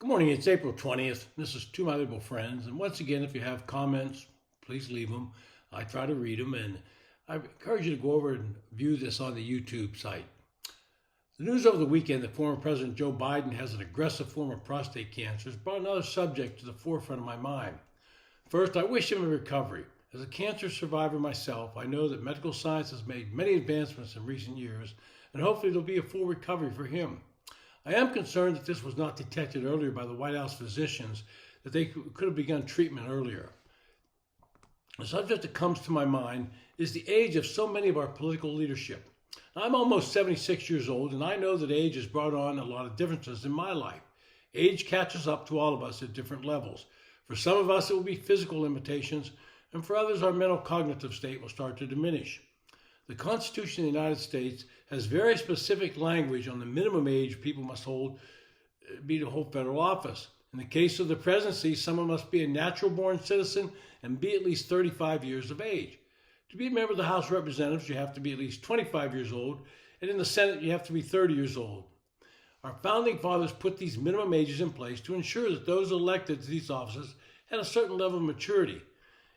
Good morning. It's April 20th. This is To My Liberal Friends. And once again, if you have comments, please leave them. I try to read them, and I encourage you to go over and view this on the YouTube site. The news over the weekend that former President Joe Biden has an aggressive form of prostate cancer has brought another subject to the forefront of my mind. First, I wish him a recovery. As a cancer survivor myself, I know that medical science has made many advancements in recent years, and hopefully there'll be a full recovery for him. I am concerned that this was not detected earlier by the White House physicians, that they could have begun treatment earlier. The subject that comes to my mind is the age of so many of our political leadership. I'm almost 76 years old, and I know that age has brought on a lot of differences in my life. Age catches up to all of us at different levels. For some of us, it will be physical limitations, and for others, our mental cognitive state will start to diminish. The Constitution of the United States has very specific language on the minimum age people must be to hold federal office. In the case of the presidency, someone must be a natural-born citizen and be at least 35 years of age. To be a member of the House of Representatives, you have to be at least 25 years old, and in the Senate, you have to be 30 years old. Our founding fathers put these minimum ages in place to ensure that those elected to these offices had a certain level of maturity.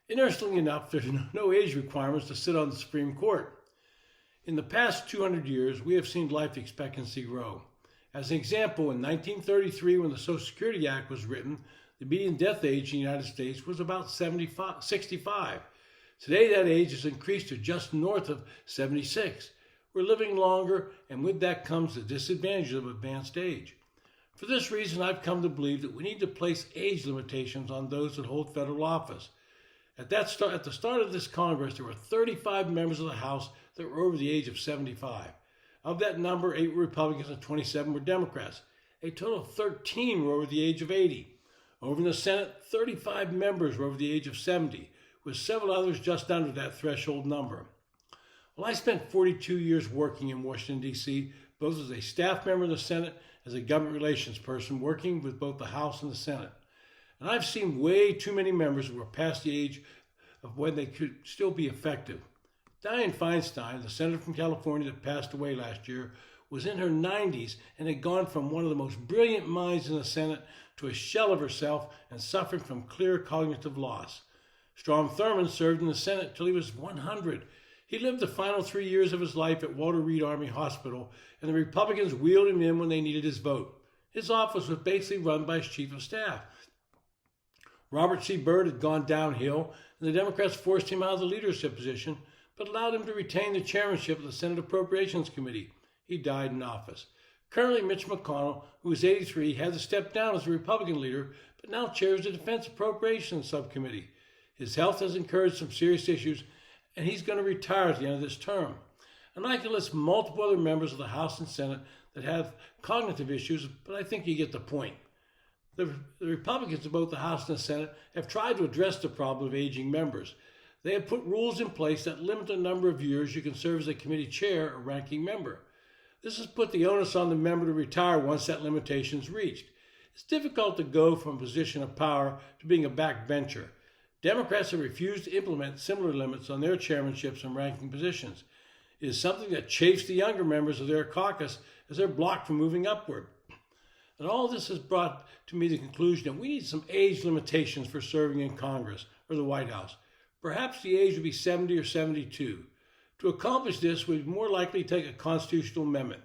Interestingly enough, there are no age requirements to sit on the Supreme Court. In the past 200 years, we have seen life expectancy grow. As an example, in 1933, when the Social Security Act was written, the median death age in the United States was about 65. Today, that age has increased to just north of 76. We're living longer, and with that comes the disadvantages of advanced age. For this reason, I've come to believe that we need to place age limitations on those that hold federal office. At the start of this Congress, there were 35 members of the House that were over the age of 75. Of that number, 8 were Republicans and 27 were Democrats. A total of 13 were over the age of 80. Over in the Senate, 35 members were over the age of 70, with several others just under that threshold number. Well, I spent 42 years working in Washington, D.C., both as a staff member in the Senate, as a government relations person, working with both the House and the Senate. And I've seen way too many members who were past the age of when they could still be effective. Dianne Feinstein, the senator from California that passed away last year, was in her 90s and had gone from one of the most brilliant minds in the Senate to a shell of herself and suffering from clear cognitive loss. Strom Thurmond served in the Senate till he was 100. He lived the final 3 years of his life at Walter Reed Army Hospital, and the Republicans wheeled him in when they needed his vote. His office was basically run by his chief of staff. Robert C. Byrd had gone downhill, and the Democrats forced him out of the leadership position, but allowed him to retain the chairmanship of the Senate Appropriations Committee. He died in office. Currently, Mitch McConnell, who is 83, had to step down as a Republican leader, but now chairs the Defense Appropriations Subcommittee. His health has incurred some serious issues, and he's going to retire at the end of this term. And I can list multiple other members of the House and Senate that have cognitive issues, but I think you get the point. The Republicans of both the House and the Senate have tried to address the problem of aging members. They have put rules in place that limit the number of years you can serve as a committee chair or ranking member. This has put the onus on the member to retire once that limitation is reached. It's difficult to go from a position of power to being a backbencher. Democrats have refused to implement similar limits on their chairmanships and ranking positions. It is something that chafes the younger members of their caucus as they're blocked from moving upward. And all this has brought to me the conclusion that we need some age limitations for serving in Congress or the White House. Perhaps the age would be 70 or 72. To accomplish this, we'd more likely take a constitutional amendment.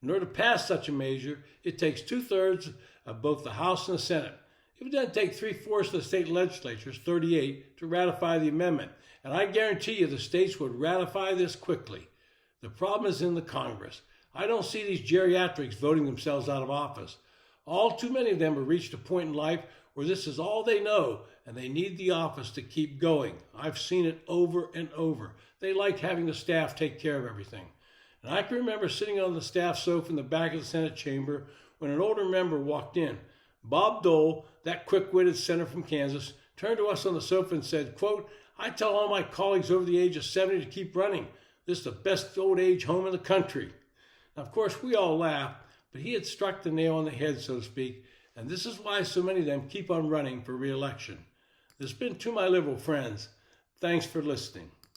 In order to pass such a measure, it takes 2/3 of both the House and the Senate. It would then take 3/4 of the state legislatures, 38, to ratify the amendment. And I guarantee you the states would ratify this quickly. The problem is in the Congress. I don't see these geriatrics voting themselves out of office. All too many of them have reached a point in life where this is all they know, and they need the office to keep going. I've seen it over and over. They like having the staff take care of everything. And I can remember sitting on the staff sofa in the back of the Senate chamber when an older member walked in. Bob Dole, that quick-witted senator from Kansas, turned to us on the sofa and said, quote, "I tell all my colleagues over the age of 70 to keep running. This is the best old age home in the country." Now, of course, we all laughed, but he had struck the nail on the head, so to speak, and this is why so many of them keep on running for re-election. This has been To My Liberal Friends. Thanks for listening.